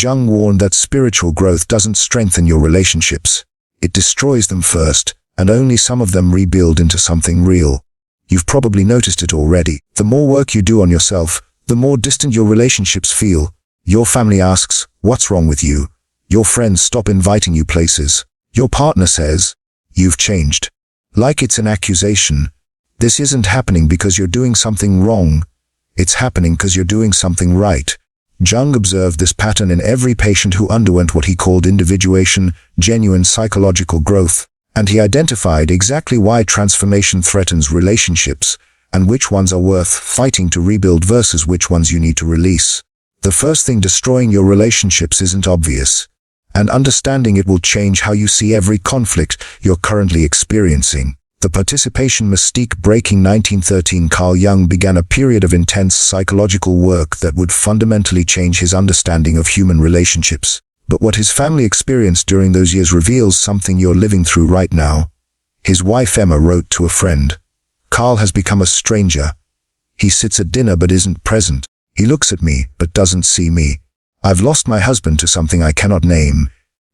Jung warned that spiritual growth doesn't strengthen your relationships. It destroys them first, and only some of them rebuild into something real. You've probably noticed it already. The more work you do on yourself, the more distant your relationships feel. Your family asks, "What's wrong with you?" Your friends stop inviting you places. Your partner says, "You've changed." Like it's an accusation. This isn't happening because you're doing something wrong. It's happening because you're doing something right. Jung observed this pattern in every patient who underwent what he called individuation, genuine psychological growth, and he identified exactly why transformation threatens relationships, and which ones are worth fighting to rebuild versus which ones you need to release. The first thing destroying your relationships isn't obvious, and understanding it will change how you see every conflict you're currently experiencing. The participation mystique breaking 1913 Carl Jung began a period of intense psychological work that would fundamentally change his understanding of human relationships. But what his family experienced during those years reveals something you're living through right now. His wife Emma wrote to a friend, "Carl has become a stranger. He sits at dinner but isn't present. He looks at me but doesn't see me. I've lost my husband to something I cannot name."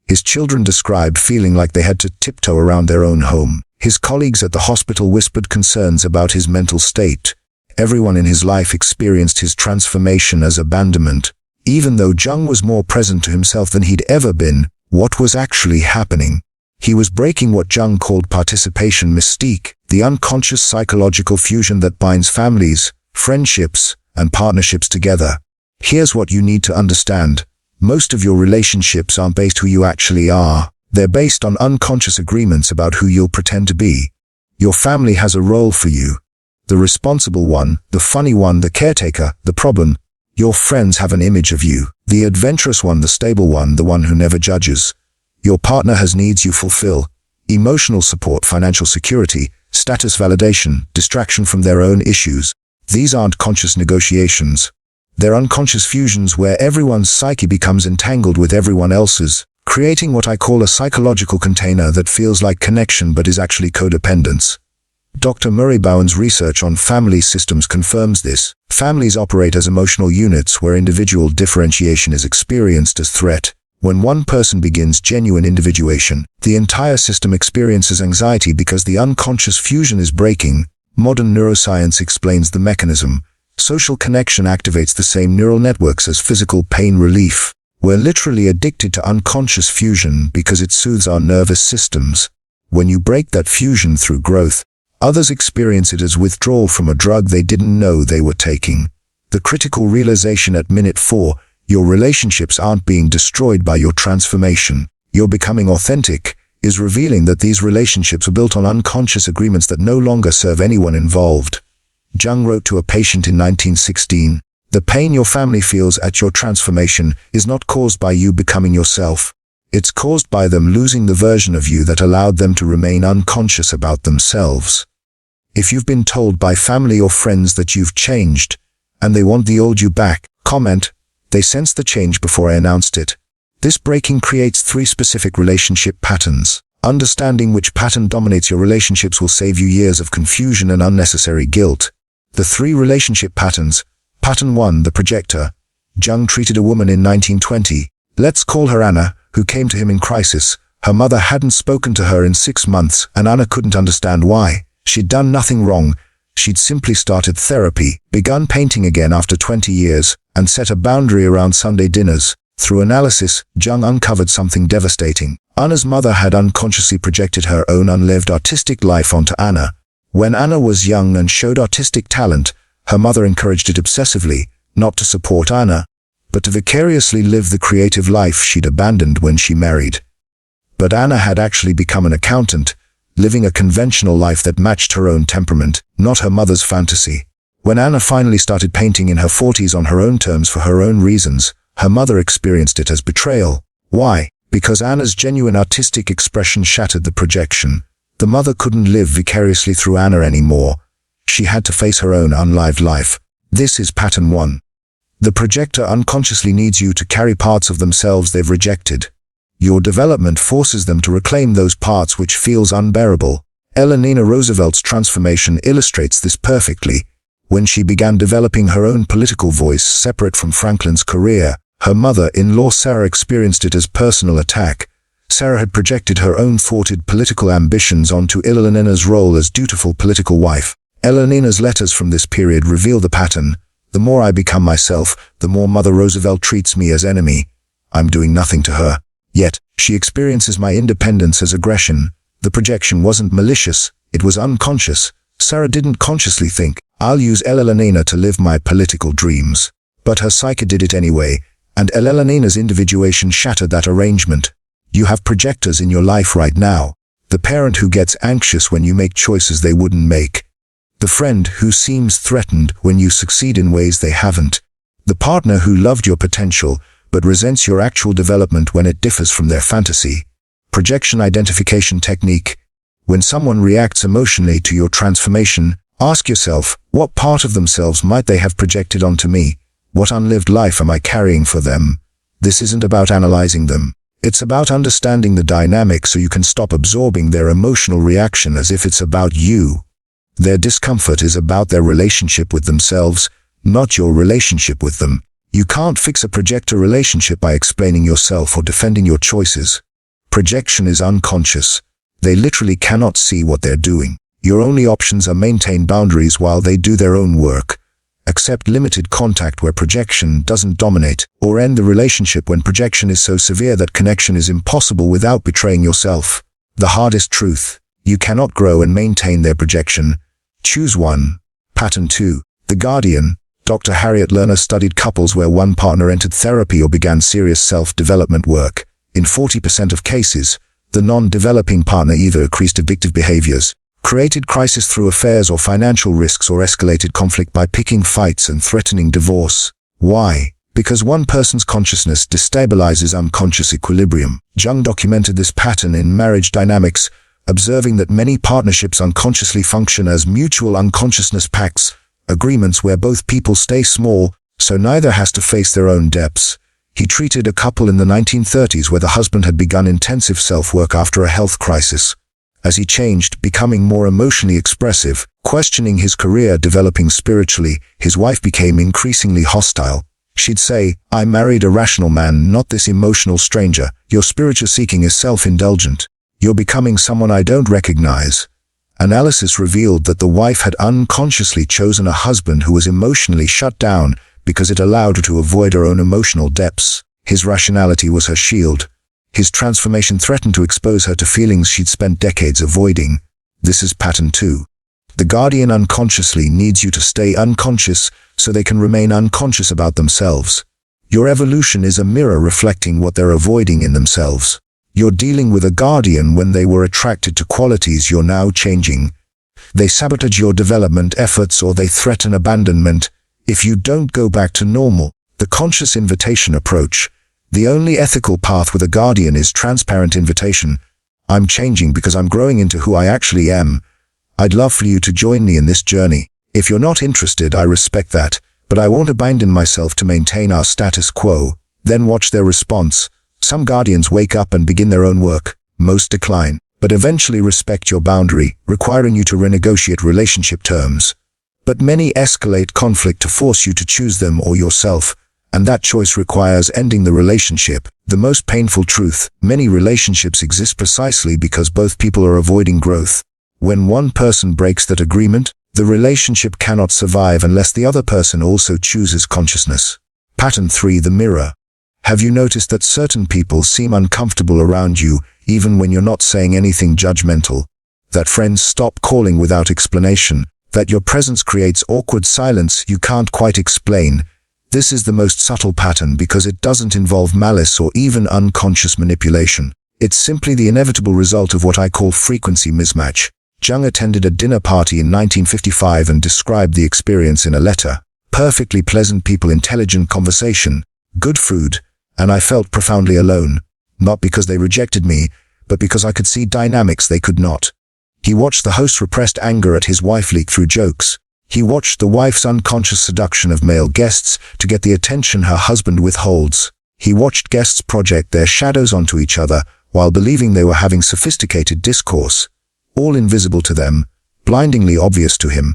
His children described feeling like they had to tiptoe around their own home. His colleagues at the hospital whispered concerns about his mental state. Everyone in his life experienced his transformation as abandonment. Even though Jung was more present to himself than he'd ever been, what was actually happening? He was breaking what Jung called participation mystique, the unconscious psychological fusion that binds families, friendships, and partnerships together. Here's what you need to understand. Most of your relationships aren't based who you actually are. They're based on unconscious agreements about who you'll pretend to be. Your family has a role for you. The responsible one, the funny one, the caretaker, the problem. Your friends have an image of you. The adventurous one, the stable one, the one who never judges. Your partner has needs you fulfill. Emotional support, financial security, status validation, distraction from their own issues. These aren't conscious negotiations. They're unconscious fusions where everyone's psyche becomes entangled with everyone else's, creating what I call a psychological container that feels like connection but is actually codependence. Dr. Murray Bowen's research on family systems confirms this. Families operate as emotional units where individual differentiation is experienced as threat. When one person begins genuine individuation, the entire system experiences anxiety because the unconscious fusion is breaking. Modern neuroscience explains the mechanism. Social connection activates the same neural networks as physical pain relief. We're literally addicted to unconscious fusion because it soothes our nervous systems. When you break that fusion through growth, others experience it as withdrawal from a drug they didn't know they were taking. The critical realization at minute 4, your relationships aren't being destroyed by your transformation. You're becoming authentic, is revealing that these relationships are built on unconscious agreements that no longer serve anyone involved. Jung wrote to a patient in 1916, "The pain your family feels at your transformation is not caused by you becoming yourself. It's caused by them losing the version of you that allowed them to remain unconscious about themselves." If you've been told by family or friends that you've changed, and they want the old you back, comment, "They sensed the change before I announced it." This breaking creates 3 specific relationship patterns. Understanding which pattern dominates your relationships will save you years of confusion and unnecessary guilt. The 3 relationship patterns. Pattern 1, the projector. Jung treated a woman in 1920, let's call her Anna, who came to him in crisis. Her mother hadn't spoken to her in 6 months, and Anna couldn't understand why. She'd done nothing wrong. She'd simply started therapy, begun painting again after 20 years, and set a boundary around Sunday dinners. Through analysis, Jung uncovered something devastating. Anna's mother had unconsciously projected her own unlived artistic life onto Anna. When Anna was young and showed artistic talent, her mother encouraged it obsessively, not to support Anna, but to vicariously live the creative life she'd abandoned when she married. But Anna had actually become an accountant, living a conventional life that matched her own temperament, not her mother's fantasy. When Anna finally started painting in her 40s on her own terms for her own reasons, her mother experienced it as betrayal. Why? Because Anna's genuine artistic expression shattered the projection. The mother couldn't live vicariously through Anna anymore. She had to face her own unlived life. This is pattern 1. The projector unconsciously needs you to carry parts of themselves they've rejected. Your development forces them to reclaim those parts which feels unbearable. Eleanor Roosevelt's transformation illustrates this perfectly. When she began developing her own political voice separate from Franklin's career, Her mother-in-law Sarah experienced it as personal attack. Sarah had projected her own thwarted political ambitions onto Elena's role as dutiful political wife. Elena's letters from this period reveal the pattern. The more I become myself, the more Mother Roosevelt treats me as enemy. I'm doing nothing to her. Yet, she experiences my independence as aggression. The projection wasn't malicious, it was unconscious. Sarah didn't consciously think, I'll use Elena to live my political dreams. But her psyche did it anyway, and Elena's individuation shattered that arrangement. You have projectors in your life right now. The parent who gets anxious when you make choices they wouldn't make. The friend who seems threatened when you succeed in ways they haven't. The partner who loved your potential, but resents your actual development when it differs from their fantasy. Projection identification technique. When someone reacts emotionally to your transformation, ask yourself, what part of themselves might they have projected onto me? What unlived life am I carrying for them? This isn't about analyzing them. It's about understanding the dynamic so you can stop absorbing their emotional reaction as if it's about you. Their discomfort is about their relationship with themselves, not your relationship with them. You can't fix a projector relationship by explaining yourself or defending your choices. Projection is unconscious. They literally cannot see what they're doing. Your only options are maintain boundaries while they do their own work. Accept limited contact where projection doesn't dominate, or end the relationship when projection is so severe that connection is impossible without betraying yourself. The hardest truth. You cannot grow and maintain their projection. Choose one. Pattern 2. The Guardian. Dr. Harriet Lerner studied couples where one partner entered therapy or began serious self-development work. In 40% of cases, the non-developing partner either increased addictive behaviors, created crisis through affairs or financial risks, or escalated conflict by picking fights and threatening divorce. Why? Because one person's consciousness destabilizes unconscious equilibrium. Jung documented this pattern in Marriage Dynamics, observing that many partnerships unconsciously function as mutual unconsciousness pacts, agreements where both people stay small, so neither has to face their own depths. He treated a couple in the 1930s where the husband had begun intensive self-work after a health crisis. As he changed, becoming more emotionally expressive, questioning his career, developing spiritually, his wife became increasingly hostile. She'd say, I married a rational man, not this emotional stranger. Your spiritual seeking is self-indulgent. You're becoming someone I don't recognize. Analysis revealed that the wife had unconsciously chosen a husband who was emotionally shut down because it allowed her to avoid her own emotional depths. His rationality was her shield. His transformation threatened to expose her to feelings she'd spent decades avoiding. This is pattern 2. The Guardian unconsciously needs you to stay unconscious so they can remain unconscious about themselves. Your evolution is a mirror reflecting what they're avoiding in themselves. You're dealing with a Guardian when they were attracted to qualities you're now changing. They sabotage your development efforts or they threaten abandonment if you don't go back to normal. The conscious invitation approach. The only ethical path with a Guardian is transparent invitation. I'm changing because I'm growing into who I actually am. I'd love for you to join me in this journey. If you're not interested, I respect that, but I won't abandon myself to maintain our status quo. Then watch their response. Some Guardians wake up and begin their own work. Most decline, but eventually respect your boundary, requiring you to renegotiate relationship terms. But many escalate conflict to force you to choose them or yourself, and that choice requires ending the relationship. The most painful truth, many relationships exist precisely because both people are avoiding growth. When one person breaks that agreement, the relationship cannot survive unless the other person also chooses consciousness. Pattern 3. The Mirror. Have you noticed that certain people seem uncomfortable around you, even when you're not saying anything judgmental? That friends stop calling without explanation? That your presence creates awkward silence you can't quite explain? This is the most subtle pattern because it doesn't involve malice or even unconscious manipulation. It's simply the inevitable result of what I call frequency mismatch. Jung attended a dinner party in 1955 and described the experience in a letter. Perfectly pleasant people, intelligent conversation, good food, and I felt profoundly alone. Not because they rejected me, but because I could see dynamics they could not. He watched the host's repressed anger at his wife leak through jokes. He watched the wife's unconscious seduction of male guests to get the attention her husband withholds. He watched guests project their shadows onto each other while believing they were having sophisticated discourse. All invisible to them, blindingly obvious to him.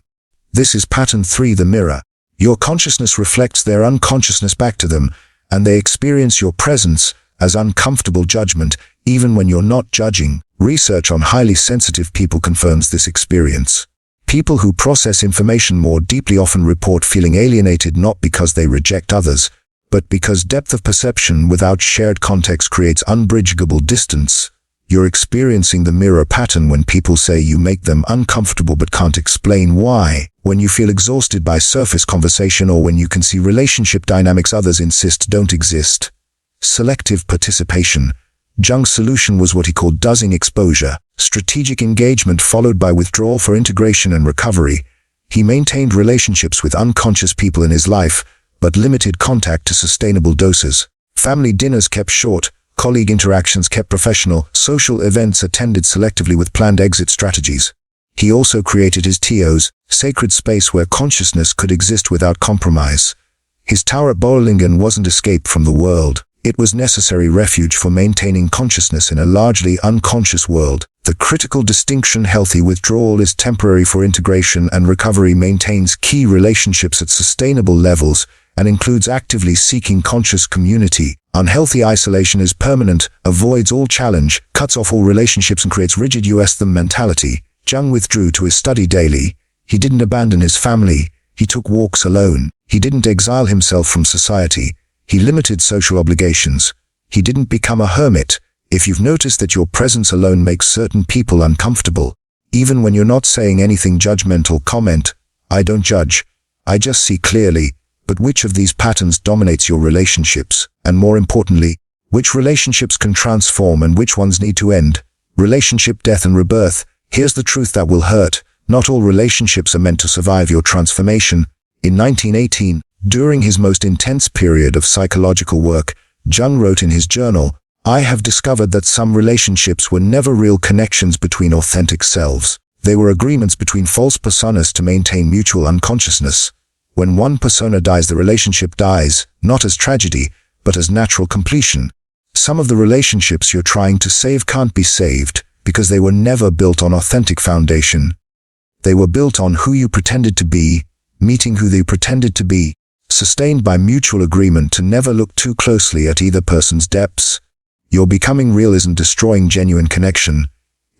This is pattern 3. The Mirror. Your consciousness reflects their unconsciousness back to them, and they experience your presence as uncomfortable judgment, even when you're not judging. Research on highly sensitive people confirms this experience. People who process information more deeply often report feeling alienated, not because they reject others, but because depth of perception without shared context creates unbridgeable distance. You're experiencing the mirror pattern when people say you make them uncomfortable but can't explain why, when you feel exhausted by surface conversation, or when you can see relationship dynamics others insist don't exist. Selective participation. Jung's solution was what he called dosing exposure, strategic engagement followed by withdrawal for integration and recovery. He maintained relationships with unconscious people in his life, but limited contact to sustainable doses. Family dinners kept short, colleague interactions kept professional, social events attended selectively with planned exit strategies. He also created his TOs, sacred space where consciousness could exist without compromise. His tower at Bollingen wasn't escape from the world. It was necessary refuge for maintaining consciousness in a largely unconscious world. The critical distinction: healthy withdrawal is temporary for integration, and recovery maintains key relationships at sustainable levels and includes actively seeking conscious community. Unhealthy isolation is permanent, avoids all challenge, cuts off all relationships and creates rigid us-them mentality. Jung withdrew to his study daily. He didn't abandon his family. He took walks alone. He didn't exile himself from society. He limited social obligations. He didn't become a hermit. If you've noticed that your presence alone makes certain people uncomfortable, even when you're not saying anything judgmental, comment, "I don't judge. I just see clearly." But which of these patterns dominates your relationships? And more importantly, which relationships can transform and which ones need to end? Relationship death and rebirth. Here's the truth that will hurt. Not all relationships are meant to survive your transformation. In 1918, during his most intense period of psychological work, Jung wrote in his journal, "I have discovered that some relationships were never real connections between authentic selves. They were agreements between false personas to maintain mutual unconsciousness. When one persona dies, the relationship dies, not as tragedy, but as natural completion. Some of the relationships you're trying to save can't be saved because they were never built on authentic foundation. They were built on who you pretended to be, meeting who they pretended to be, sustained by mutual agreement to never look too closely at either person's depths. Your becoming real isn't destroying genuine connection.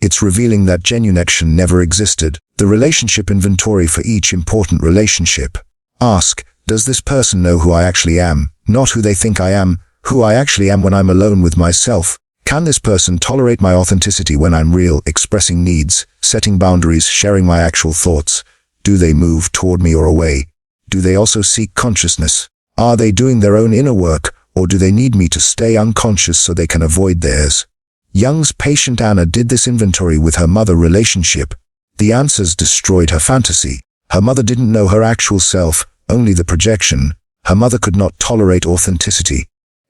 It's revealing that genuine connection never existed." The relationship inventory for each important relationship. Ask, does this person know who I actually am? Not who they think I am, who I actually am when I'm alone with myself. Can this person tolerate my authenticity when I'm real, expressing needs, setting boundaries, sharing my actual thoughts? Do they move toward me or away? Do they also seek consciousness? Are they doing their own inner work, or do they need me to stay unconscious so they can avoid theirs? Jung's patient Anna did this inventory with her mother relationship. The answers destroyed her fantasy. Her mother didn't know her actual self, only the projection. Her mother could not tolerate authenticity.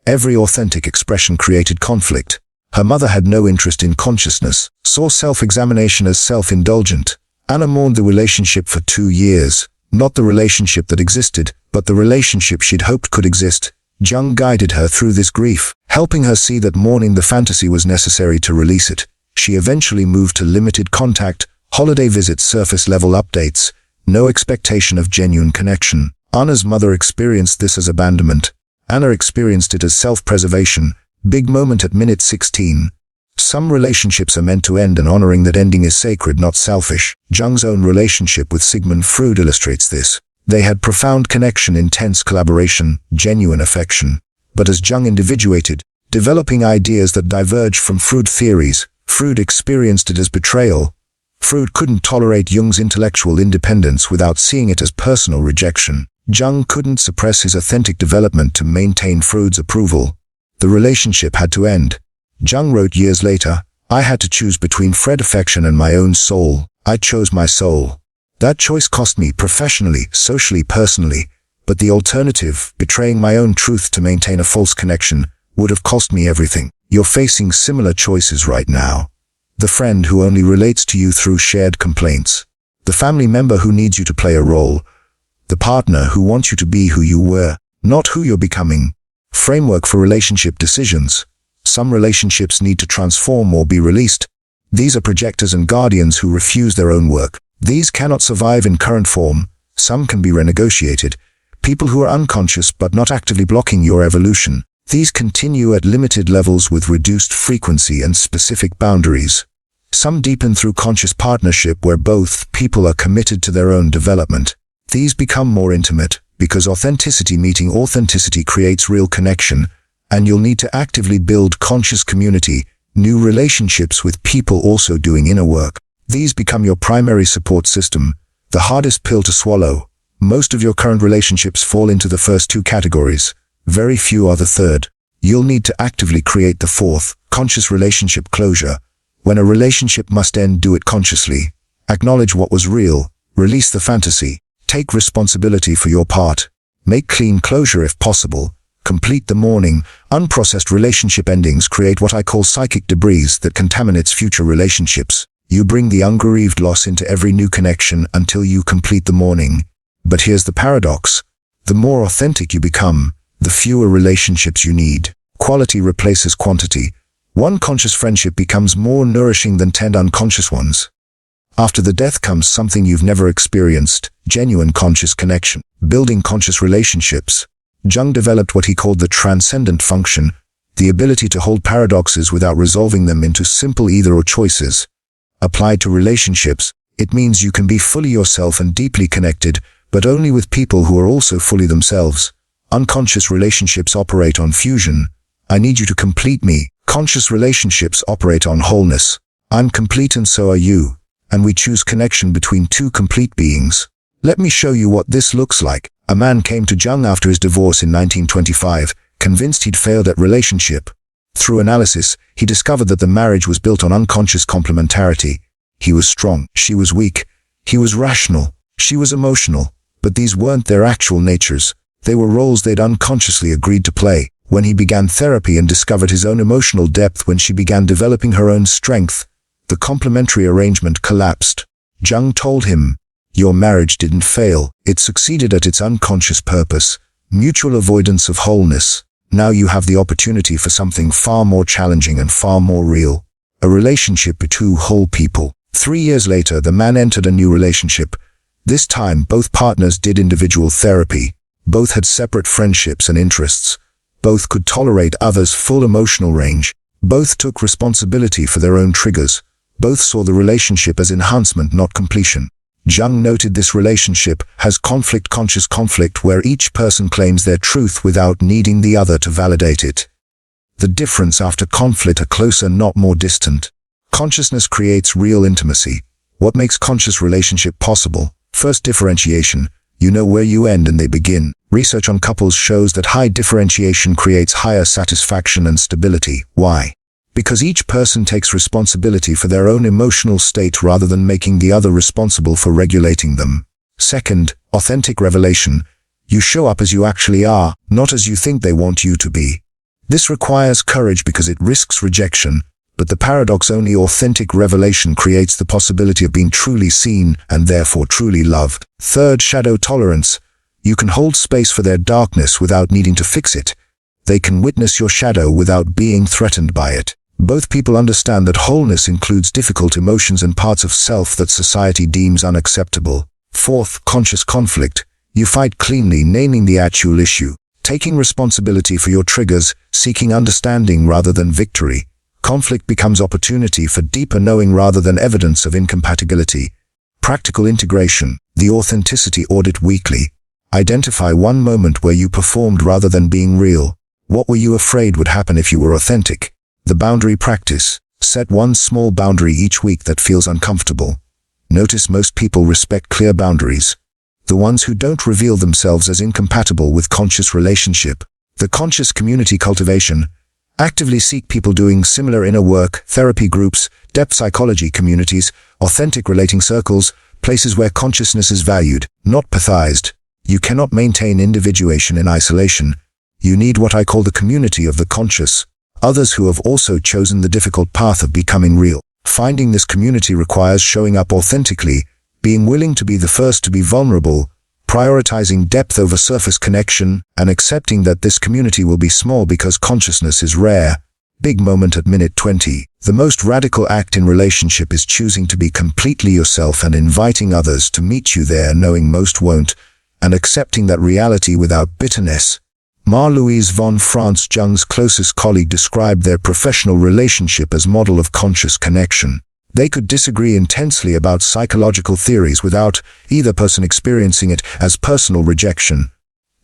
Every authentic expression created conflict. Her mother had no interest in consciousness, saw self-examination as self-indulgent. Anna mourned the relationship for 2 years. Not the relationship that existed, but the relationship she'd hoped could exist. Jung guided her through this grief, helping her see that mourning the fantasy was necessary to release it. She eventually moved to limited contact, holiday visits, surface-level updates, no expectation of genuine connection. Anna's mother experienced this as abandonment. Anna experienced it as self-preservation. Big moment at minute 16. Some relationships are meant to end, and honoring that ending is sacred, not selfish. Jung's own relationship with Sigmund Freud illustrates this. They had profound connection, intense collaboration, genuine affection. But as Jung individuated, developing ideas that diverged from Freud theories, Freud experienced it as betrayal. Freud couldn't tolerate Jung's intellectual independence without seeing it as personal rejection. Jung couldn't suppress his authentic development to maintain Freud's approval. The relationship had to end. Jung wrote years later, "I had to choose between Fred affection and my own soul. I chose my soul. That choice cost me professionally, socially, personally, but the alternative, betraying my own truth to maintain a false connection, would have cost me everything." You're facing similar choices right now. The friend who only relates to you through shared complaints. The family member who needs you to play a role. The partner who wants you to be who you were, not who you're becoming. Framework for relationship decisions. Some relationships need to transform or be released. These are projectors and guardians who refuse their own work. These cannot survive in current form. Some can be renegotiated. people who are unconscious but not actively blocking your evolution. These continue at limited levels with reduced frequency and specific boundaries. Some deepen through conscious partnership where both people are committed to their own development. These become more intimate because authenticity meeting authenticity creates real connection, and you'll need to actively build conscious community, new relationships with people also doing inner work. These become your primary support system, the hardest pill to swallow. Most of your current relationships fall into the first two categories. Very few are the third. You'll need to actively create the fourth, conscious relationship closure. When a relationship must end, do it consciously. Acknowledge what was real, release the fantasy, take responsibility for your part. Make clean closure if possible. Complete the mourning. Unprocessed relationship endings create what I call psychic debris that contaminates future relationships. You bring the ungrieved loss into every new connection until you complete the mourning. But here's the paradox. The more authentic you become, the fewer relationships you need. Quality replaces quantity. One conscious friendship becomes more nourishing than 10 unconscious ones. After the death comes something you've never experienced, genuine conscious connection. Building conscious relationships. Jung developed what he called the transcendent function, the ability to hold paradoxes without resolving them into simple either-or choices. Applied to relationships, it means you can be fully yourself and deeply connected, but only with people who are also fully themselves. Unconscious relationships operate on fusion. I need you to complete me. Conscious relationships operate on wholeness. I'm complete and so are you. And we choose connection between two complete beings. Let me show you what this looks like. A man came to Jung after his divorce in 1925, convinced he'd failed at relationship. Through analysis, he discovered that the marriage was built on unconscious complementarity. He was strong, she was weak. He was rational, she was emotional. But these weren't their actual natures. They were roles they'd unconsciously agreed to play. When he began therapy and discovered his own emotional depth, when she began developing her own strength, the complementary arrangement collapsed. Jung told him, "Your marriage didn't fail. It succeeded at its unconscious purpose, mutual avoidance of wholeness. Now you have the opportunity for something far more challenging and far more real. A relationship with two whole people." 3 years later, the man entered a new relationship. This time, both partners did individual therapy. Both had separate friendships and interests. Both could tolerate others' full emotional range. Both took responsibility for their own triggers. Both saw the relationship as enhancement, not completion. Jung noted this relationship has conflict, conscious conflict, where each person claims their truth without needing the other to validate it. The difference after conflict are closer, not more distant. Consciousness creates real intimacy. What makes conscious relationship possible? First, differentiation. You know where you end and they begin. Research on couples shows that high differentiation creates higher satisfaction and stability. Why? Because each person takes responsibility for their own emotional state rather than making the other responsible for regulating them. Second, authentic revelation. You show up as you actually are, not as you think they want you to be. This requires courage because it risks rejection, but the paradox, only authentic revelation creates the possibility of being truly seen and therefore truly loved. Third, shadow tolerance. You can hold space for their darkness without needing to fix it. They can witness your shadow without being threatened by it. Both people understand that wholeness includes difficult emotions and parts of self that society deems unacceptable. Fourth, conscious conflict. You fight cleanly, naming the actual issue, taking responsibility for your triggers, seeking understanding rather than victory. Conflict becomes opportunity for deeper knowing rather than evidence of incompatibility. Practical integration. The authenticity audit weekly. Identify one moment where you performed rather than being real. What were you afraid would happen if you were authentic? The boundary practice. Set one small boundary each week that feels uncomfortable. Notice most people respect clear boundaries. The ones who don't reveal themselves as incompatible with conscious relationship. The conscious community cultivation. Actively seek people doing similar inner work, therapy groups, depth psychology communities, authentic relating circles, places where consciousness is valued, not pathized. You cannot maintain individuation in isolation. You need what I call the community of the conscious. Others who have also chosen the difficult path of becoming real. Finding this community requires showing up authentically, being willing to be the first to be vulnerable, prioritizing depth over surface connection, and accepting that this community will be small because consciousness is rare. Big moment at minute 20. The most radical act in relationship is choosing to be completely yourself and inviting others to meet you there, knowing most won't, and accepting that reality without bitterness. Louise von Franz, Jung's closest colleague, described their professional relationship as model of conscious connection. They could disagree intensely about psychological theories without either person experiencing it as personal rejection.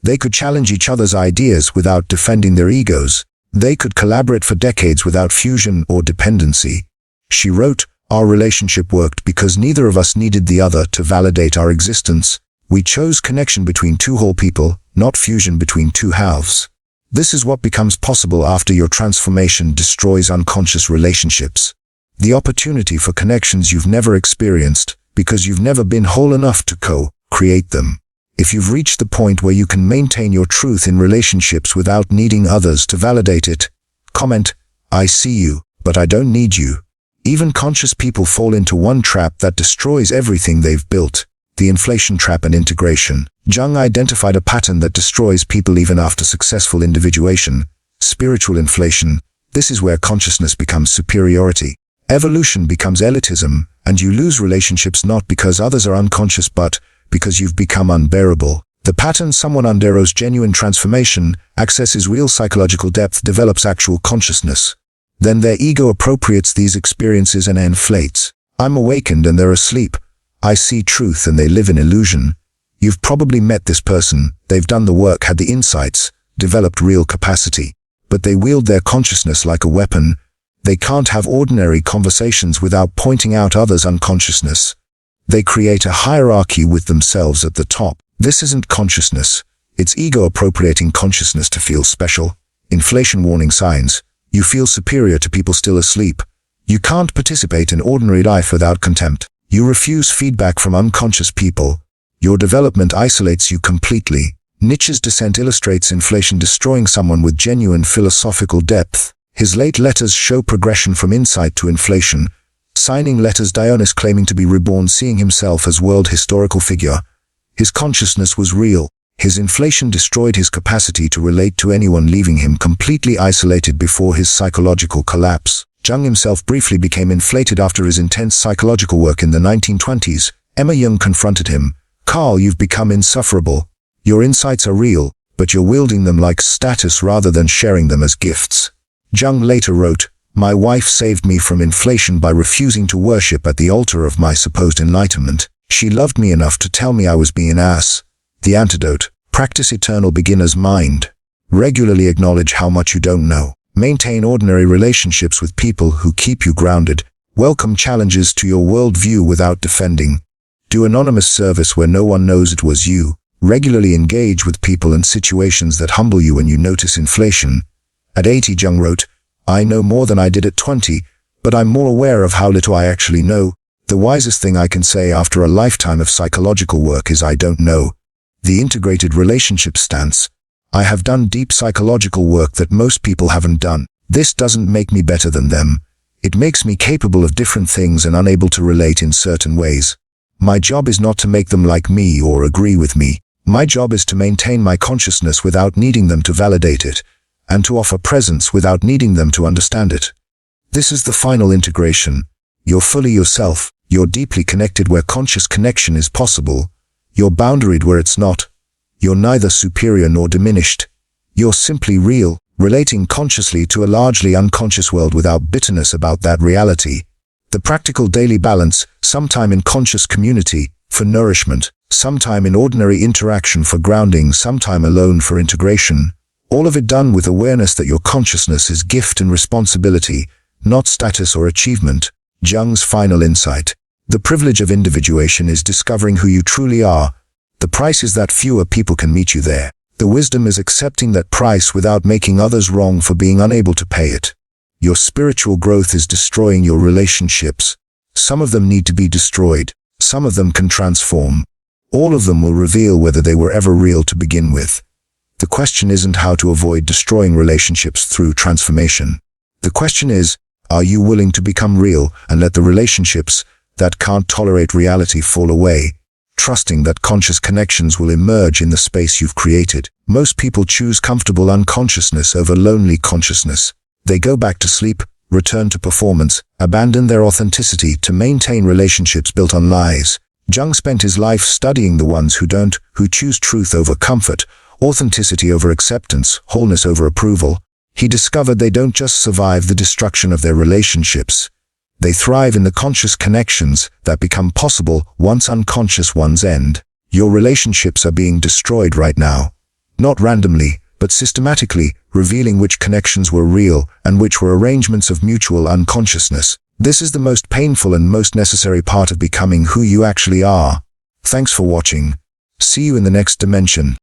They could challenge each other's ideas without defending their egos. They could collaborate for decades without fusion or dependency. She wrote, "Our relationship worked because neither of us needed the other to validate our existence. We chose connection between two whole people, not fusion between two halves." This is what becomes possible after your transformation destroys unconscious relationships. The opportunity for connections you've never experienced, because you've never been whole enough to co-create them. If you've reached the point where you can maintain your truth in relationships without needing others to validate it, comment, "I see you, but I don't need you." Even conscious people fall into one trap that destroys everything they've built: the inflation trap and integration. Jung identified a pattern that destroys people even after successful individuation: spiritual inflation. This is where consciousness becomes superiority. Evolution becomes elitism, and you lose relationships not because others are unconscious but because you've become unbearable. The pattern: someone undergoes genuine transformation, accesses real psychological depth, develops actual consciousness. Then their ego appropriates these experiences and inflates. "I'm awakened and they're asleep. I see truth and they live in illusion." You've probably met this person. They've done the work, had the insights, developed real capacity. But they wield their consciousness like a weapon. They can't have ordinary conversations without pointing out others' unconsciousness. They create a hierarchy with themselves at the top. This isn't consciousness. It's ego appropriating consciousness to feel special. Inflation warning signs. You feel superior to people still asleep. You can't participate in ordinary life without contempt. You refuse feedback from unconscious people. Your development isolates you completely. Nietzsche's descent illustrates inflation destroying someone with genuine philosophical depth. His late letters show progression from insight to inflation. Signing letters, Dionysus claiming to be reborn, seeing himself as world historical figure. His consciousness was real. His inflation destroyed his capacity to relate to anyone, leaving him completely isolated before his psychological collapse. Jung himself briefly became inflated after his intense psychological work in the 1920s. Jung confronted him. "Carl, you've become insufferable. Your insights are real, but you're wielding them like status rather than sharing them as gifts." Jung later wrote, "My wife saved me from inflation by refusing to worship at the altar of my supposed enlightenment. She loved me enough to tell me I was being an ass." The antidote: practice eternal beginner's mind. Regularly acknowledge how much you don't know. Maintain ordinary relationships with people who keep you grounded. Welcome challenges to your worldview without defending. Do anonymous service where no one knows it was you. Regularly engage with people and situations that humble you when you notice inflation. At 80, Jung wrote, "I know more than I did at 20, but I'm more aware of how little I actually know. The wisest thing I can say after a lifetime of psychological work is I don't know." The integrated relationship stance. I have done deep psychological work that most people haven't done. This doesn't make me better than them. It makes me capable of different things and unable to relate in certain ways. My job is not to make them like me or agree with me. My job is to maintain my consciousness without needing them to validate it, and to offer presence without needing them to understand it. This is the final integration. You're fully yourself. You're deeply connected where conscious connection is possible. You're boundaried where it's not. You're neither superior nor diminished. You're simply real, relating consciously to a largely unconscious world without bitterness about that reality. The practical daily balance: sometime in conscious community for nourishment, sometime in ordinary interaction for grounding, sometime alone for integration. All of it done with awareness that your consciousness is gift and responsibility, not status or achievement. Jung's final insight. The privilege of individuation is discovering who you truly are. The price is that fewer people can meet you there. The wisdom is accepting that price without making others wrong for being unable to pay it. Your spiritual growth is destroying your relationships. Some of them need to be destroyed. Some of them can transform. All of them will reveal whether they were ever real to begin with. The question isn't how to avoid destroying relationships through transformation. The question is, are you willing to become real and let the relationships that can't tolerate reality fall away, trusting that conscious connections will emerge in the space you've created? Most people choose comfortable unconsciousness over lonely consciousness. They go back to sleep, return to performance, abandon their authenticity to maintain relationships built on lies. Jung spent his life studying the ones who choose truth over comfort, authenticity over acceptance, wholeness over approval. He discovered they don't just survive the destruction of their relationships. They thrive in the conscious connections that become possible once unconscious ones end. Your relationships are being destroyed right now. Not randomly, but systematically, revealing which connections were real and which were arrangements of mutual unconsciousness. This is the most painful and most necessary part of becoming who you actually are. Thanks for watching. See you in the next dimension.